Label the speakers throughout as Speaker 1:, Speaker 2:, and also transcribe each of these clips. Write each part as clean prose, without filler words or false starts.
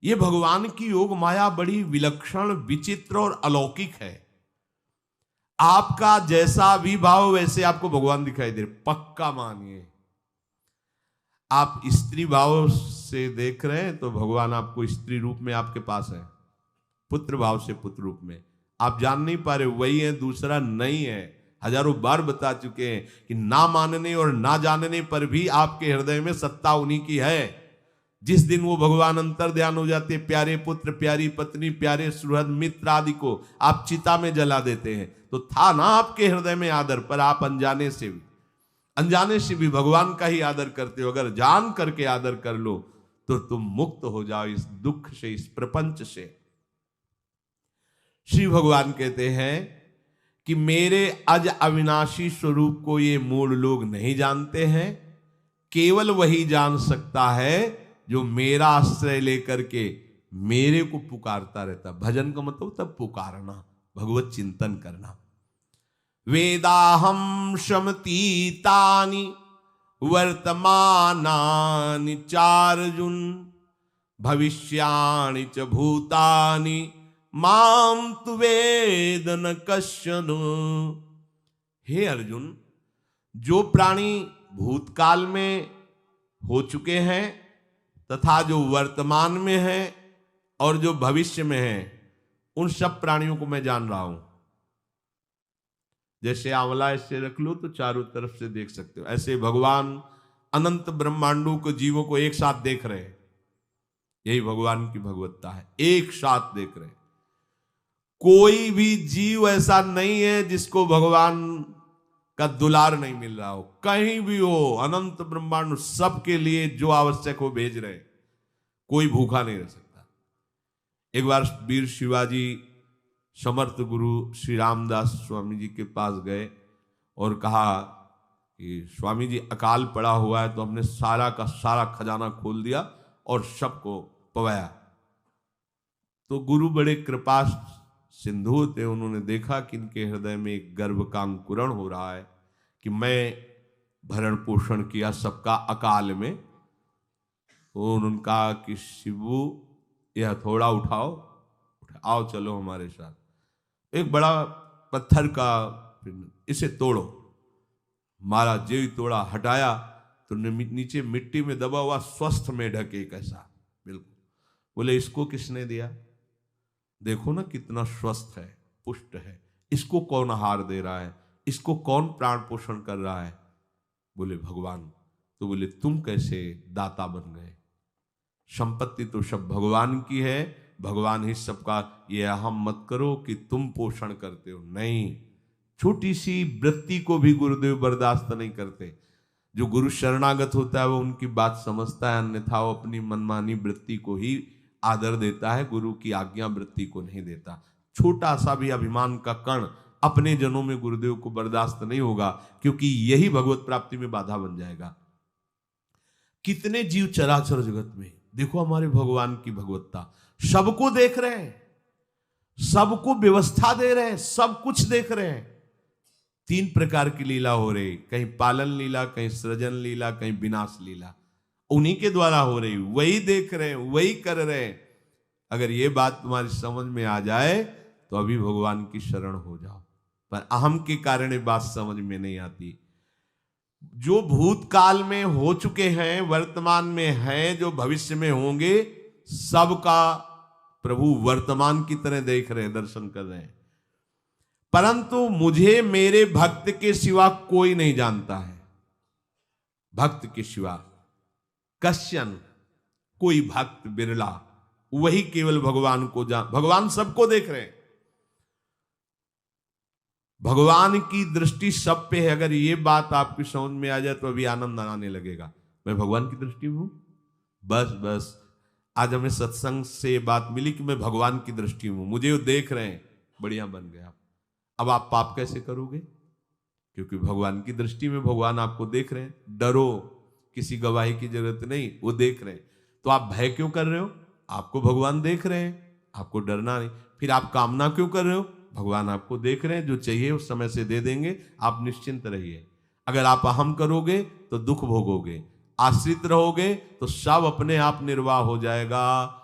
Speaker 1: ये भगवान की योग माया बड़ी विलक्षण, विचित्र और अलौकिक है। आपका जैसा भी भाव वैसे आपको भगवान दिखाई दे रहे, पक्का मानिए। आप स्त्री भाव से देख रहे हैं तो भगवान आपको स्त्री रूप में आपके पास है, पुत्र भाव से पुत्र रूप में आप जान नहीं पा रहे, वही है, दूसरा नहीं है। हजारों बार बता चुके हैं कि ना मानने और ना जानने पर भी आपके हृदय में सत्ता उन्हीं की है। जिस दिन वो भगवान अंतर ध्यान हो जाते, प्यारे पुत्र, प्यारी पत्नी, प्यारे सुहृद मित्र आदि को आप चिता में जला देते हैं, तो था ना आपके हृदय में आदर, पर आप अनजाने से भी भगवान का ही आदर करते हो। अगर जान करके आदर कर लो तो तुम मुक्त हो जाओ इस दुख से, इस प्रपंच से। श्री भगवान कहते हैं कि मेरे अज अविनाशी स्वरूप को ये मूढ़ लोग नहीं जानते हैं, केवल वही जान सकता है जो मेरा आश्रय लेकर के मेरे को पुकारता रहता। भजन का मतलब तब पुकारना, भगवत चिंतन करना। वेदाहम शमतीतानि वर्तमानानि चार्जुन भविष्याणि च भूतानि माम तु वेद न कश्चन। हे अर्जुन, जो प्राणी भूतकाल में हो चुके हैं तथा जो वर्तमान में है और जो भविष्य में है, उन सब प्राणियों को मैं जान रहा हूं। जैसे आंवला ऐसे रख लो तो चारों तरफ से देख सकते हो, ऐसे भगवान अनंत ब्रह्मांडों को, जीवों को एक साथ देख रहे हैं। यही भगवान की भगवत्ता है, एक साथ देख रहे हैं। कोई भी जीव ऐसा नहीं है जिसको भगवान का दुलार नहीं मिल रहा हो, कहीं भी हो, अनंत ब्रह्मांड सबके लिए जो आवश्यक हो भेज रहे। कोई भूखा नहीं रह सकता। एक बार वीर शिवाजी समर्थ गुरु श्री रामदास स्वामी जी के पास गए और कहा कि स्वामी जी अकाल पड़ा हुआ है, तो हमने सारा का सारा खजाना खोल दिया और सबको पवाया। तो गुरु बड़े कृपा सिंधु थे, उन्होंने देखा कि इनके हृदय में एक गर्व का अंकुरण हो रहा है कि मैं भरण पोषण किया सबका अकाल में। तो उन्होंने कहा कि शिवू यह थोड़ा उठाओ, आओ चलो हमारे साथ। एक बड़ा पत्थर का, इसे तोड़ो। महाराज जी तोड़ा, हटाया तो नीचे मिट्टी में दबा हुआ स्वस्थ मेढक एक ऐसा, बिल्कुल। बोले इसको किसने दिया? देखो ना कितना स्वस्थ है, पुष्ट है, इसको कौन आहार दे रहा है, इसको कौन प्राण पोषण कर रहा है? बोले भगवान। तो बोले तुम कैसे दाता बन गए? संपत्ति तो सब भगवान की है, भगवान ही सबका, ये अहम मत करो कि तुम पोषण करते हो। नहीं, छोटी सी वृत्ति को भी गुरुदेव बर्दाश्त नहीं करते। जो गुरु शरणागत होता है वो उनकी बात समझता है, अन्यथा वो अपनी मनमानी वृत्ति को ही आदर देता है, गुरु की आज्ञा वृत्ति को नहीं देता। छोटा सा भी अभिमान का कण अपने जनों में गुरुदेव को बर्दाश्त नहीं होगा, क्योंकि यही भगवत प्राप्ति में बाधा बन जाएगा। कितने जीव चराचर जगत में, देखो हमारे भगवान की भगवत्ता, सबको देख रहे हैं, सबको व्यवस्था दे रहे हैं, सब कुछ देख रहे हैं। 3 प्रकार की लीला हो रही, कहीं पालन लीला, कहीं सृजन लीला, कहीं विनाश लीला, उन्हीं के द्वारा हो रही, वही देख रहे हैं, वही कर रहे हैं। अगर ये बात तुम्हारी समझ में आ जाए तो अभी भगवान की शरण हो जाओ, पर अहम के कारण ये बात समझ में नहीं आती। जो भूतकाल में हो चुके हैं, वर्तमान में हैं, जो भविष्य में होंगे, सबका प्रभु वर्तमान की तरह देख रहे हैं, दर्शन कर रहे हैं। परंतु मुझे मेरे भक्त के सिवा कोई नहीं जानता है। भक्त के सिवा कश्यन, कोई भक्त बिरला, वही केवल भगवान को भगवान सबको देख रहे हैं, भगवान की दृष्टि सब पे है। अगर ये बात आपकी समझ में आ जाए तो अभी आनंद आने लगेगा। मैं भगवान की दृष्टि में हूं, बस आज हमें सत्संग से बात मिली कि मैं भगवान की दृष्टि में हूं, मुझे वो देख रहे हैं, बढ़िया बन गया। अब आप पाप कैसे करोगे? क्योंकि भगवान की दृष्टि में भगवान आपको देख रहे हैं। डरो, किसी गवाही की जरूरत नहीं, वो देख रहे हैं। तो आप भय क्यों कर रहे हो? आपको भगवान देख रहे हैं, आपको डरना नहीं। फिर आप कामना क्यों कर रहे हो? भगवान आपको देख रहे हैं, जो चाहिए उस समय से दे देंगे, आप निश्चिंत रहिए। अगर आप अहम करोगे तो दुख भोगोगे, आश्रित रहोगे तो सब अपने आप निर्वाह हो जाएगा।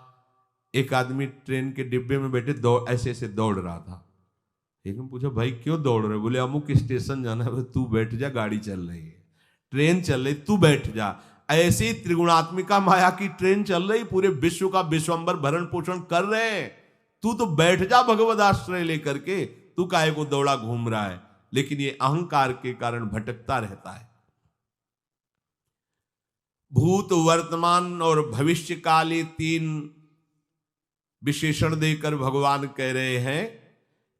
Speaker 1: एक आदमी ट्रेन के डिब्बे में बैठे दौड़ ऐसे ऐसे दौड़ रहा था। एक ने पूछा भाई क्यों दौड़ रहे? बोले अमुक स्टेशन जाना है। तू बैठ जा, गाड़ी चल रही है, ट्रेन चल रही, तू बैठ जा। ऐसी त्रिगुणात्मिका माया की ट्रेन चल रही, पूरे विश्व का विश्वंबर भरण पोषण कर रहे हैं, तू तो बैठ जा भगवद आश्रय लेकर के, तू काहे को दौड़ा घूम रहा है? लेकिन ये अहंकार के कारण भटकता रहता है। भूत, वर्तमान और भविष्य काल, ये तीन विशेषण देकर भगवान कह रहे हैं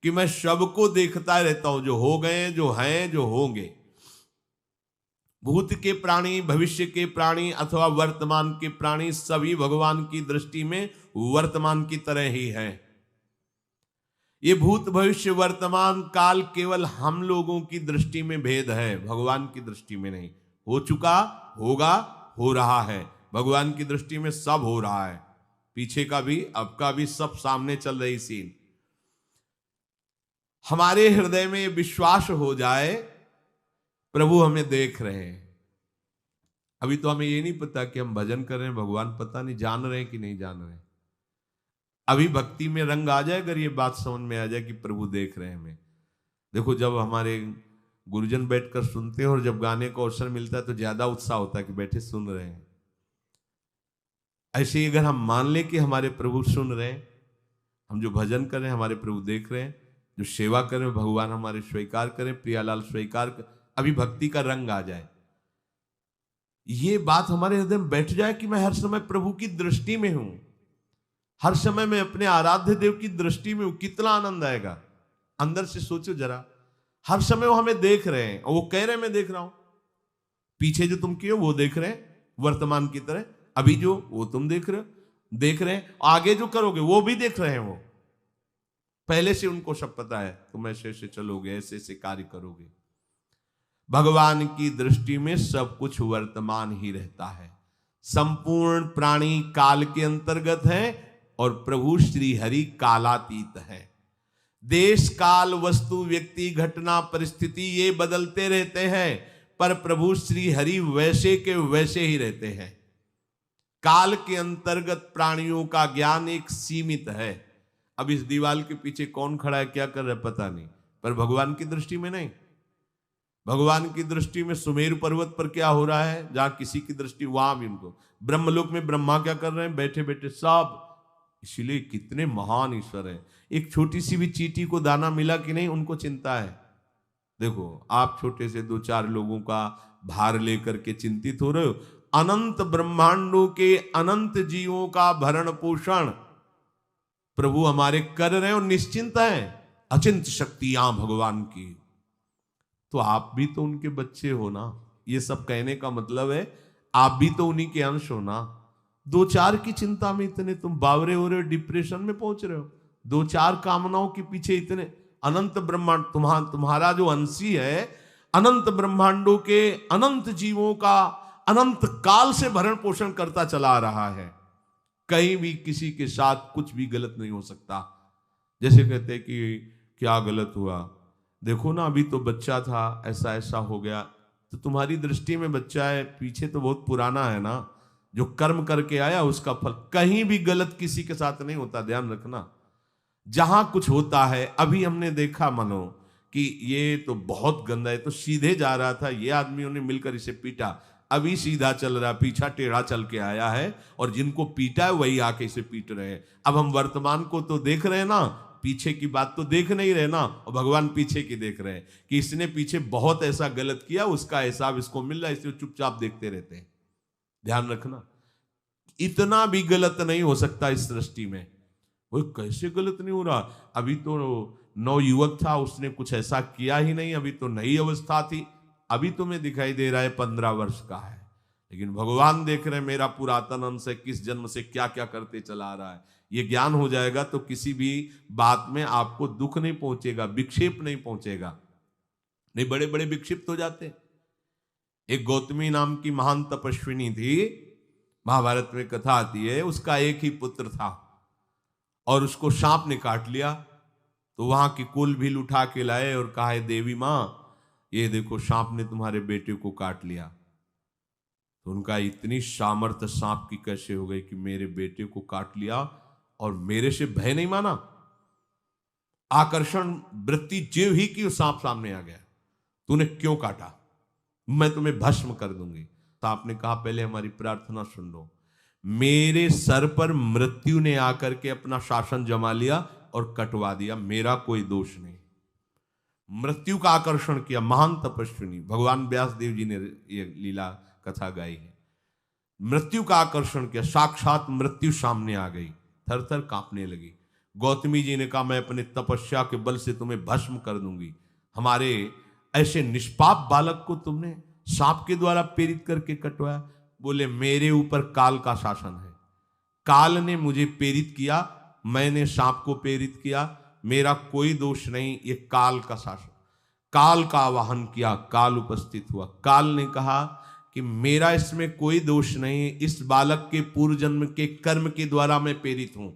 Speaker 1: कि मैं सबको देखता रहता हूं, जो हो गए, जो हैं, जो होंगे। भूत के प्राणी, भविष्य के प्राणी अथवा वर्तमान के प्राणी सभी भगवान की दृष्टि में वर्तमान की तरह ही हैं। ये भूत, भविष्य, वर्तमान काल केवल हम लोगों की दृष्टि में भेद है, भगवान की दृष्टि में नहीं। हो चुका, होगा, हो रहा है, भगवान की दृष्टि में सब हो रहा है, पीछे का भी, अब का भी, सब सामने चल रही सीन। हमारे हृदय में विश्वास हो जाए प्रभु हमें देख रहे हैं। अभी तो हमें ये नहीं पता कि हम भजन कर रहे हैं, भगवान पता नहीं जान रहे हैं कि नहीं जान रहे हैं। अभी भक्ति में रंग आ जाए, अगर ये बात समझ में आ जाए कि प्रभु देख रहे हैं हमें। देखो, जब हमारे गुरुजन बैठकर सुनते हैं और जब गाने को अवसर मिलता है तो ज्यादा उत्साह होता है कि बैठे सुन रहे हैं। ऐसे ही अगर हम मान लें कि हमारे प्रभु सुन रहे हैं, हम जो भजन कर रहे हैं हमारे प्रभु देख रहे हैं, जो सेवा कर रहे हैं भगवान हमारे स्वीकार करें, प्रियालाल स्वीकार कर, अभी भक्ति का रंग आ जाए, ये बात हमारे हृदय में बैठ जाए कि मैं हर समय प्रभु की दृष्टि में हूं, हर समय मैं अपने आराध्य देव की दृष्टि में हूं, कितना आनंद आएगा। अंदर से सोचो जरा, हर समय वो हमें देख रहे हैं और वो कह रहे हैं मैं देख रहा हूं। पीछे जो तुम किए वो देख रहे हैं वर्तमान की तरह, अभी जो वो तुम देख रहे हैं, आगे जो करोगे वो भी देख रहे हैं। वो पहले से उनको सब पता है, तुम ऐसे ऐसे चलोगे, ऐसे ऐसे कार्य करोगे। भगवान की दृष्टि में सब कुछ वर्तमान ही रहता है। संपूर्ण प्राणी काल के अंतर्गत है और प्रभु श्री हरि कालातीत है। देश, काल, वस्तु, व्यक्ति, घटना, परिस्थिति ये बदलते रहते हैं, पर प्रभु श्री हरि वैसे के वैसे ही रहते हैं। काल के अंतर्गत प्राणियों का ज्ञान एक सीमित है। अब इस दीवाल के पीछे कौन खड़ा है, क्या कर रहा है, पता नहीं, पर भगवान की दृष्टि में नहीं। भगवान की दृष्टि में सुमेरु पर्वत पर क्या हो रहा है, जहां किसी की दृष्टि, वहां भी उनको, ब्रह्मलोक में ब्रह्मा क्या कर रहे हैं, बैठे बैठे सब। इसलिए कितने महान ईश्वर हैं। एक छोटी सी भी चींटी को दाना मिला कि नहीं, उनको चिंता है। देखो, आप छोटे से 2-4 लोगों का भार लेकर के चिंतित हो रहे हो, अनंत ब्रह्मांडों के अनंत जीवों का भरण पोषण प्रभु हमारे कर रहे हैं और निश्चिंत है। अचिंत शक्तियां भगवान की, तो आप भी तो उनके बच्चे हो ना। ये सब कहने का मतलब है आप भी तो उन्हीं के अंश हो ना। 2-4 की चिंता में इतने तुम बावरे हो रहे हो, डिप्रेशन में पहुंच रहे हो, 2-4 कामनाओं के पीछे इतने। अनंत ब्रह्मांड तुम्हारा जो अंशी है, अनंत ब्रह्मांडों के अनंत जीवों का अनंत काल से भरण पोषण करता चला रहा है। कहीं भी किसी के साथ कुछ भी गलत नहीं हो सकता। जैसे कहते हैं कि क्या गलत हुआ, देखो ना अभी तो बच्चा था, ऐसा ऐसा हो गया, तो तुम्हारी दृष्टि में बच्चा है, पीछे तो बहुत पुराना है ना, जो कर्म करके आया उसका फल। कहीं भी गलत किसी के साथ नहीं होता, ध्यान रखना। जहां कुछ होता है, अभी हमने देखा मानो कि ये तो बहुत गंदा है, तो सीधे जा रहा था, ये आदमियों ने मिलकर इसे पीटा, अभी सीधा चल रहा, पीछा टेढ़ा चल के आया है, और जिनको पीटा है वही आके इसे पीट रहे हैं। अब हम वर्तमान को तो देख रहे हैं ना, पीछे की बात तो देख नहीं रहे ना, और भगवान पीछे की देख रहे हैं कि इसने पीछे बहुत ऐसा गलत किया, उसका हिसाब इसको मिल रहा है, इसलिए चुपचाप देखते रहते हैं। ध्यान रखना, इतना भी गलत नहीं हो सकता इस सृष्टि में। वो कैसे गलत नहीं हो रहा, अभी तो नवयुवक था, उसने कुछ ऐसा किया ही नहीं, अभी तो नई अवस्था थी, अभी तुम्हें दिखाई दे रहा है 15 वर्ष का है, लेकिन भगवान देख रहे हैं मेरा पुरातन अंश है, किस जन्म से क्या क्या करते चला रहा है। ये ज्ञान हो जाएगा तो किसी भी बात में आपको दुख नहीं पहुंचेगा, विक्षेप नहीं पहुंचेगा। नहीं, बड़े बड़े विक्षिप्त हो जाते। एक गौतमी नाम की महान तपस्विनी थी, महाभारत में कथा आती है, उसका एक ही पुत्र था और उसको सांप ने काट लिया। तो वहां की कुल भी उठा के लाए और कहा है देवी मां, ये देखो सांप ने तुम्हारे बेटे को काट लिया। तो उनका इतनी सामर्थ्य सांप की कैसे हो गई कि मेरे बेटे को काट लिया और मेरे से भय नहीं माना। आकर्षण वृत्ति जीव ही की सांप सामने आ गया, तूने क्यों काटा, मैं तुम्हें भस्म कर दूंगी। सांप ने कहा पहले हमारी प्रार्थना सुन लो। मेरे सर पर मृत्यु ने आकर के अपना शासन जमा लिया और कटवा दिया, मेरा कोई दोष नहीं। मृत्यु का आकर्षण किया, महान तपस्विनी भगवान व्यास देव जी ने ये लीला कथा गाई है। मृत्यु का आकर्षण किया, साक्षात मृत्यु सामने आ गई, थर थर कांपने लगी। गौतमी जी ने कहा मैं अपने तपस्या के बल से तुम्हें भस्म कर दूंगी। हमारे ऐसे निष्पाप बालक को तुमने सांप के द्वारा प्रेरित करके कटवाया। बोले मेरे ऊपर काल का शासन है, काल ने मुझे प्रेरित किया, मैंने सांप को प्रेरित किया, मेरा कोई दोष नहीं, ये काल का शासन। काल का आवाहन किया, काल उपस्थित हुआ। काल ने कहा कि मेरा इसमें कोई दोष नहीं, इस बालक के पूर्व जन्म के कर्म के द्वारा मैं प्रेरित हूं।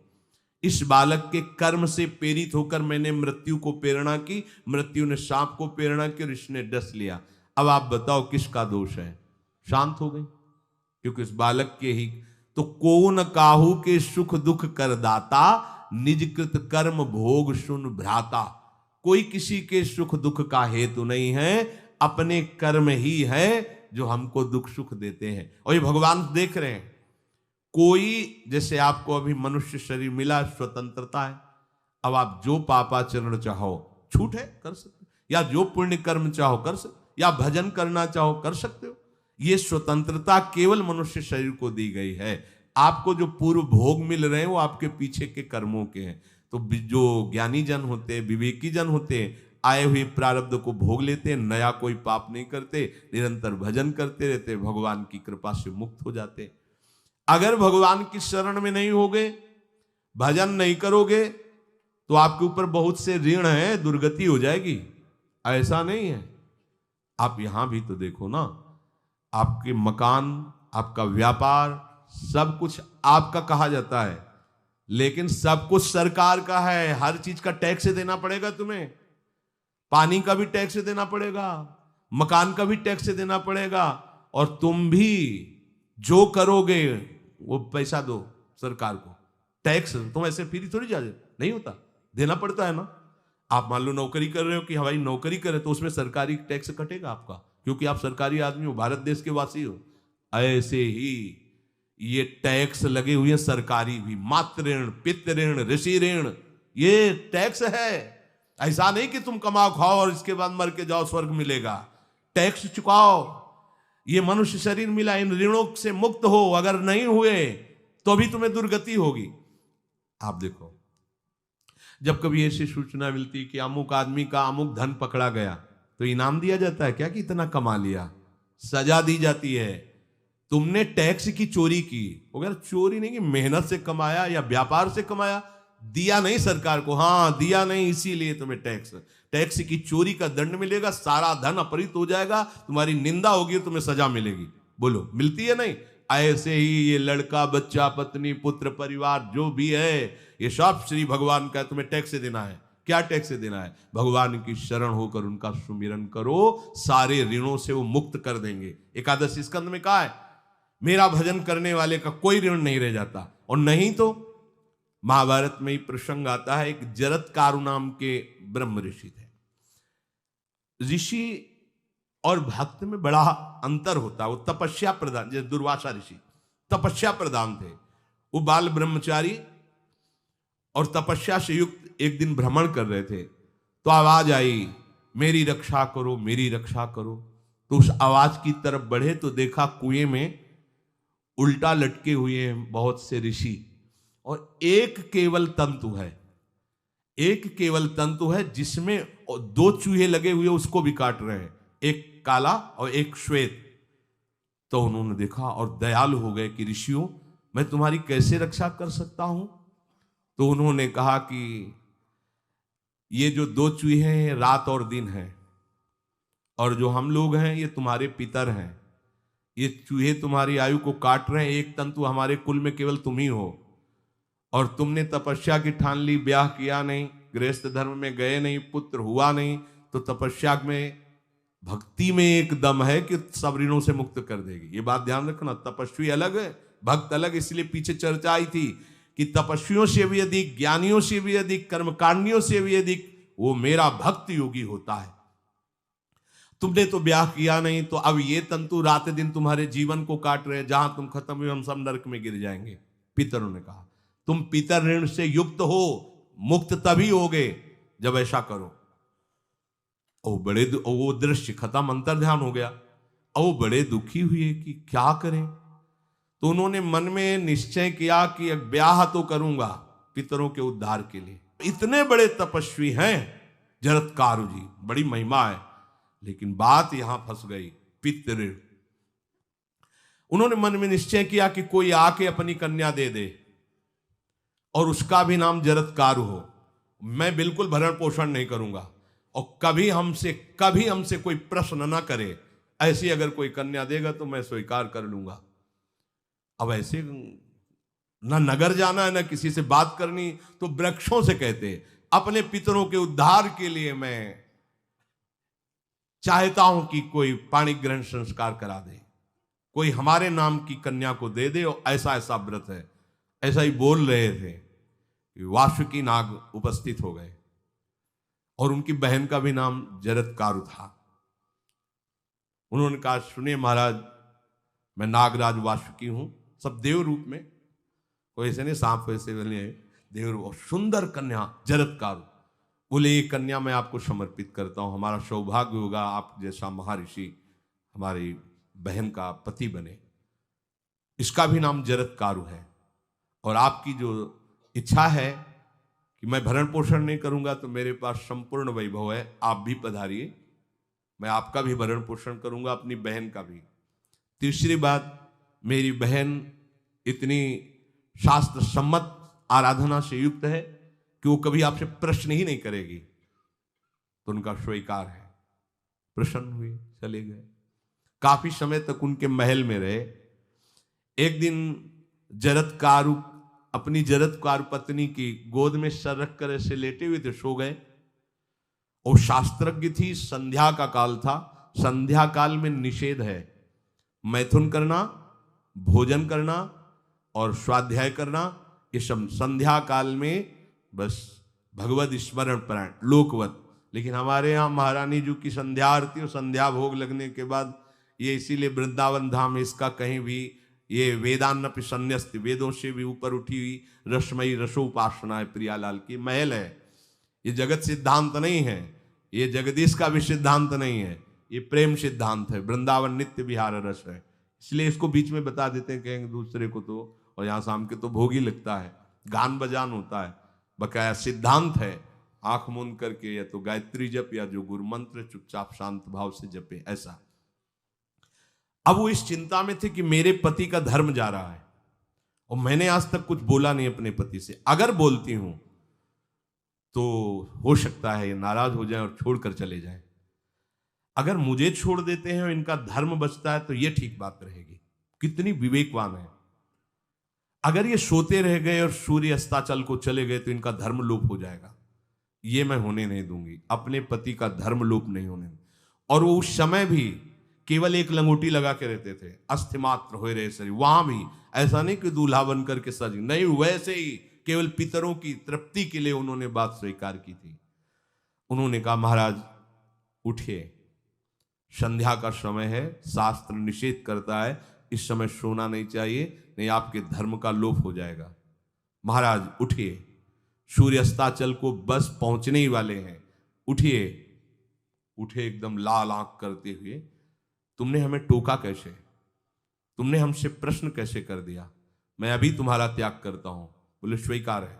Speaker 1: इस बालक के कर्म से प्रेरित होकर मैंने मृत्यु को प्रेरणा की, मृत्यु ने सांप को प्रेरणा की और इसने डस लिया। अब आप बताओ किसका दोष है? शांत हो गई, क्योंकि इस बालक के ही तो कौन काहू के सुख दुख कर दाता, निज कृत कर्म भोग सुन भ्राता। कोई किसी के सुख दुख का हेतु नहीं है, अपने कर्म ही है जो हमको दुख सुख देते हैं। और ये भगवान देख रहे हैं। कोई जैसे आपको अभी मनुष्य शरीर मिला, स्वतंत्रता है, अब आप जो पापाचरण चाहो छूट है कर सकते, या जो पुण्य कर्म चाहो कर सकते, या भजन करना चाहो कर सकते हो। ये स्वतंत्रता केवल मनुष्य शरीर को दी गई है। आपको जो पूर्व भोग मिल रहे हैं वो आपके पीछे के कर्मों के हैं। तो जो ज्ञानी जन होते हैं, विवेकी जन होते हैं, आए हुए प्रारब्ध को भोग लेते हैं, नया कोई पाप नहीं करते, निरंतर भजन करते रहते, भगवान की कृपा से मुक्त हो जाते। अगर भगवान की शरण में नहीं होगे, भजन नहीं करोगे, तो आपके ऊपर बहुत से ऋण है, दुर्गति हो जाएगी। ऐसा नहीं है। आप यहां भी तो देखो ना, आपके मकान, आपका व्यापार, सब कुछ आपका कहा जाता है, लेकिन सब कुछ सरकार का है। हर चीज का टैक्स देना पड़ेगा तुम्हें। पानी का भी टैक्स देना पड़ेगा, मकान का भी टैक्स देना पड़ेगा, और तुम भी जो करोगे वो पैसा दो सरकार को। टैक्स तुम ऐसे फ्री थोड़ी जा नहीं होता, देना पड़ता है ना। आप मान लो नौकरी कर रहे हो कि हमारी नौकरी करे, तो उसमें सरकारी टैक्स कटेगा आपका, क्योंकि आप सरकारी आदमी हो, भारत देश के वासी हो। ऐसे ही ये टैक्स लगे हुए हैं सरकारी भी, मातृ ऋण, पितृ ऋण, ऋषि ऋण, ये टैक्स है। ऐसा नहीं कि तुम कमाओ खाओ और इसके बाद मर के जाओ स्वर्ग मिलेगा। टैक्स चुकाओ। ये मनुष्य शरीर मिला, इन ऋणों से मुक्त हो। अगर नहीं हुए तो भी तुम्हें दुर्गति होगी। आप देखो, जब कभी ऐसी सूचना मिलती कि अमुक आदमी का अमुक धन पकड़ा गया, तो इनाम दिया जाता है क्या कि इतना कमा लिया? सजा दी जाती है। तुमने टैक्स की चोरी की, अगर चोरी नहीं की, मेहनत से कमाया या व्यापार से कमाया, दिया नहीं सरकार को, हाँ दिया नहीं, इसीलिए तुम्हें टैक्स की चोरी का दंड मिलेगा, सारा धन अपहृत हो जाएगा, तुम्हारी निंदा होगी, तुम्हें सजा मिलेगी। बोलो मिलती है नहीं? ऐसे ही ये लड़का, बच्चा, पत्नी, पुत्र, परिवार जो भी है, ये सब श्री भगवान का तुम्हें टैक्स देना है। क्या टैक्स देना है? भगवान की शरण होकर उनका सुमिरन करो, सारे ऋणों से वो मुक्त कर देंगे। एकादश स्कंद में कहा है, मेरा भजन करने वाले का कोई ऋण नहीं रह जाता। और नहीं तो महाभारत में ही प्रसंग आता है, एक जरत्कारु नाम के ब्रह्म ऋषि थे। ऋषि और भक्त में बड़ा अंतर होता है। वो तपस्या प्रधान, जैसे दुर्वासा ऋषि तपस्या प्रधान थे, वो बाल ब्रह्मचारी और तपस्या से युक्त एक दिन भ्रमण कर रहे थे, तो आवाज आई, मेरी रक्षा करो, मेरी रक्षा करो। तो उस आवाज की तरफ बढ़े तो देखा कुएं में उल्टा लटके हुए हैं बहुत से ऋषि, और एक केवल तंतु है, एक केवल तंतु है जिसमें दो चूहे लगे हुए उसको भी काट रहे हैं, एक काला और एक श्वेत। तो उन्होंने देखा और दयालु हो गए कि ऋषियों, मैं तुम्हारी कैसे रक्षा कर सकता हूं? तो उन्होंने कहा कि ये जो दो चूहे हैं रात और दिन हैं, और जो हम लोग हैं ये तुम्हारे पितर हैं। ये चूहे तुम्हारी आयु को काट रहे हैं, एक तंतु हमारे कुल में केवल तुम ही हो, और तुमने तपस्या की ठान ली, ब्याह किया नहीं, गृहस्थ धर्म में गए नहीं, पुत्र हुआ नहीं, तो तपस्या में, भक्ति में एक दम है कि सब ऋणों से मुक्त कर देगी। ये बात ध्यान रखना। तपस्वी अलग है, भक्त अलग। इसलिए पीछे चर्चा आई थी कि तपस्वियों से भी अधिक, ज्ञानियों से भी अधिक, कर्मकांडियों से भी अधिक वो मेरा भक्त योगी होता है। तुमने तो ब्याह किया नहीं, तो अब ये तंतु रात दिन तुम्हारे जीवन को काट रहे हैं, जहां तुम खत्म हुए हम सब नरक में गिर जाएंगे। पितरों ने कहा तुम पितर ऋण से युक्त हो, मुक्त तभी होगे जब ऐसा करो। वो दृश्य खत्म, अंतर ध्यान हो गया। और वो बड़े दुखी हुए कि क्या करें। तो उन्होंने मन में निश्चय किया कि ब्याह तो करूंगा पितरों के उद्धार के लिए। इतने बड़े तपस्वी हैं जरत्कारु जी, बड़ी महिमा है, लेकिन बात यहां फंस गई, पितृ। उन्होंने मन में निश्चय किया कि कोई आके अपनी कन्या दे दे और उसका भी नाम जरत्कारु हो। मैं बिल्कुल भरण पोषण नहीं करूंगा और कभी हमसे कोई प्रश्न ना करे, ऐसी अगर कोई कन्या देगा तो मैं स्वीकार कर लूंगा। अब ऐसे ना नगर जाना है ना किसी से बात करनी, तो वृक्षों से कहते अपने पितरों के उद्धार के लिए मैं चाहता हूं कि कोई पाणी ग्रहण संस्कार करा दे, कोई हमारे नाम की कन्या को दे दे, और ऐसा ऐसा व्रत है। ऐसा ही बोल रहे थे कि वासुकी नाग उपस्थित हो गए और उनकी बहन का भी नाम जरत्कारु था। उन्होंने कहा सुनिए महाराज, मैं नागराज वासुकी हूं, सब देव रूप में, कोई ऐसे नहीं सांप वैसे बने, देव रूप, सुंदर कन्या जरत्कारु। बोले ये कन्या मैं आपको समर्पित करता हूं, हमारा सौभाग्य होगा आप जैसा महर्षि हमारी बहन का पति बने। इसका भी नाम जरत्कारु है, और आपकी जो इच्छा है कि मैं भरण पोषण नहीं करूंगा तो मेरे पास संपूर्ण वैभव है, आप भी पधारिए, मैं आपका भी भरण पोषण करूंगा, अपनी बहन का भी। तीसरी बात, मेरी बहन इतनी शास्त्र सम्मत आराधना से युक्त है कि वो कभी आपसे प्रश्न ही नहीं करेगी, तो उनका स्वीकार है। प्रसन्न हुए, चले गए। काफी समय तक उनके महल में रहे। एक दिन जरत्कारु अपनी जरत्कारु पत्नी की गोद में सर रख कर ऐसे लेटे हुए थे, सो गए। और शास्त्रज्ञ थी, संध्या का काल था, संध्या काल में निषेध है मैथुन करना, भोजन करना और स्वाध्याय करना, ये सब संध्या काल में बस भगवत स्मरण प्राण लोकवत। लेकिन हमारे यहाँ महारानी जी की संध्या आरती और संध्या भोग लगने के बाद, ये इसीलिए वृंदावन धाम इसका कहीं भी ये वेदान्नपि संन्यस्त, वेदों से भी ऊपर उठी हुई रसमयी रसोपासना है, प्रियालाल की महल है। ये जगत सिद्धांत नहीं है, ये जगदीश का भी सिद्धांत नहीं है, ये प्रेम सिद्धांत है। वृंदावन नित्य विहार रस है, इसलिए इसको बीच में बता देते हैं कहेंगे दूसरे को तो, और यहाँ शाम के तो भोग ही लगता है, गान बजान होता है, बकाया सिद्धांत है। आंख मूंद करके या तो गायत्री जप या जो गुरु मंत्र चुपचाप शांत भाव से जपे, ऐसा। अब वो इस चिंता में थे कि मेरे पति का धर्म जा रहा है, और मैंने आज तक कुछ बोला नहीं अपने पति से, अगर बोलती हूं तो हो सकता है ये नाराज हो जाए और छोड़कर चले जाए। अगर मुझे छोड़ देते हैं और इनका धर्म बचता है तो ये ठीक बात रहेगी। कितनी विवेकवान है। अगर ये सोते रह गए और सूर्य अस्ताचल को चले गए तो इनका धर्म लोप हो जाएगा, ये मैं होने नहीं दूंगी, अपने पति का धर्म लोप नहीं होने दूंगी। और वो उस समय भी केवल एक लंगोटी लगा के रहते थे, अस्थि मात्र हो रहे शरीर, वहां भी ऐसा नहीं कि दूल्हा बन करके सज, नहीं, वैसे ही केवल पितरों की तृप्ति के लिए उन्होंने बात स्वीकार की थी। उन्होंने कहा महाराज उठिए, संध्या का समय है, शास्त्र निषेध करता है इस समय सोना नहीं चाहिए, नहीं आपके धर्म का लोप हो जाएगा। महाराज उठिए, सूर्य अस्ताचल को बस पहुंचने ही वाले हैं, उठिए। उठे एकदम लाल आंख करते हुए, तुमने हमें टोका कैसे, तुमने हमसे प्रश्न कैसे कर दिया, मैं अभी तुम्हारा त्याग करता हूं। बोले स्वीकार है,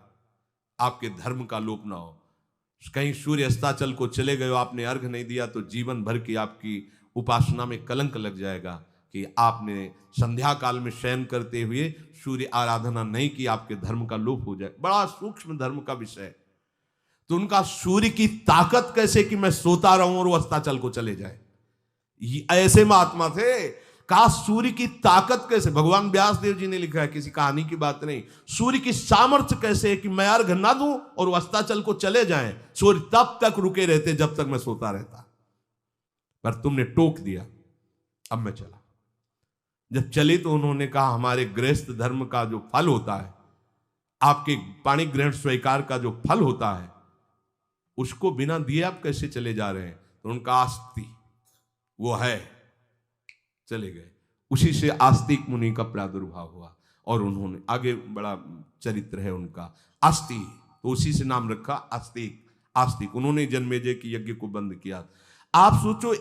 Speaker 1: आपके धर्म का लोप ना हो। कहीं सूर्य अस्ताचल को चले गए, आपने अर्घ नहीं दिया तो जीवन भर की आपकी उपासना में कलंक लग जाएगा कि आपने संध्या काल में शयन करते हुए सूर्य आराधना नहीं की, आपके धर्म का लोप हो जाए। बड़ा सूक्ष्म धर्म का विषय। तो उनका सूर्य की ताकत कैसे कि मैं सोता रहूं और वो अस्ताचल को चले जाए, ऐसे महात्मा थे। का सूर्य की ताकत कैसे, भगवान व्यास देव जी ने लिखा है, किसी कहानी की बात नहीं। सूर्य की सामर्थ्य कैसे है कि मैं अर्घ ना दूं और वो अस्ताचल को चले जाएं, सूर्य तब तक रुके रहते जब तक मैं सोता रहता, पर तुमने टोक दिया, अब मैं चला। जब चले तो उन्होंने कहा हमारे गृहस्थ धर्म का जो फल होता है आपके पाणी ग्रहण स्वीकार का जो फल होता है उसको बिना दिए आप कैसे चले जा रहे हैं? तो उनका आस्ति वो है, चले गए। उसी से आस्तिक मुनि का प्रादुर्भाव हुआ और उन्होंने आगे बड़ा चरित्र है उनका, आस्ति, तो उसी से नाम रखा आस्तिक। आस्तिक उन्होंने जन्मेजय की यज्ञ को बंद किया। आप सोचो